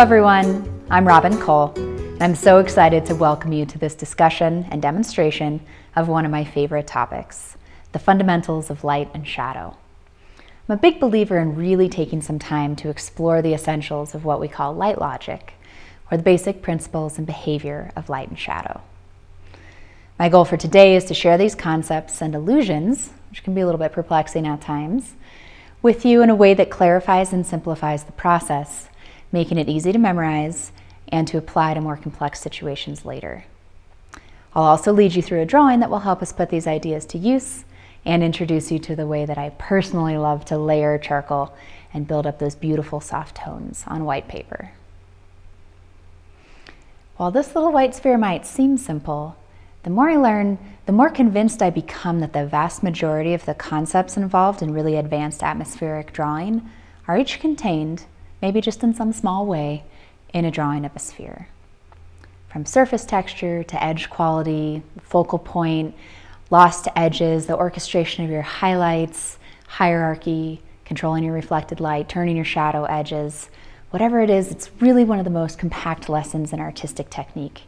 everyone, I'm Robin Cole, and I'm so excited to welcome you to this discussion and demonstration of one of my favorite topics, the fundamentals of light and shadow. I'm a big believer in really taking some time to explore the essentials of what we call light logic, or the basic principles and behavior of light and shadow. My goal for today is to share these concepts and illusions, which can be a little bit perplexing at times, with you in a way that clarifies and simplifies the process, making it easy to memorize and to apply to more complex situations later. I'll also lead you through a drawing that will help us put these ideas to use and introduce you to the way that I personally love to layer charcoal and build up those beautiful soft tones on white paper. While this little white sphere might seem simple, the more I learn, the more convinced I become that the vast majority of the concepts involved in really advanced atmospheric drawing are each contained, maybe just in some small way, in a drawing of a sphere. From surface texture to edge quality, focal point, lost edges, the orchestration of your highlights, hierarchy, controlling your reflected light, turning your shadow edges, whatever it is, it's really one of the most compact lessons in artistic technique,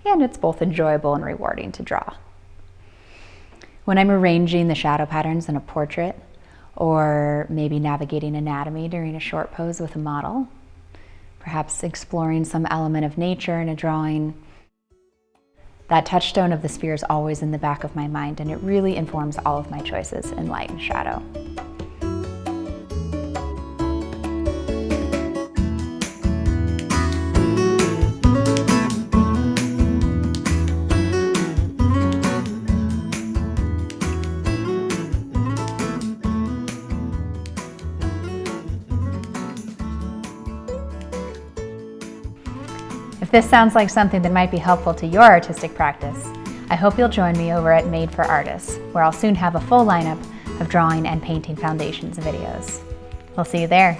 and it's both enjoyable and rewarding to draw. When I'm arranging the shadow patterns in a portrait, or maybe navigating anatomy during a short pose with a model, perhaps exploring some element of nature in a drawing, that touchstone of the sphere is always in the back of my mind, and it really informs all of my choices in light and shadow. If this sounds like something that might be helpful to your artistic practice, I hope you'll join me over at Made for Artists, where I'll soon have a full lineup of drawing and painting foundations videos. We'll see you there.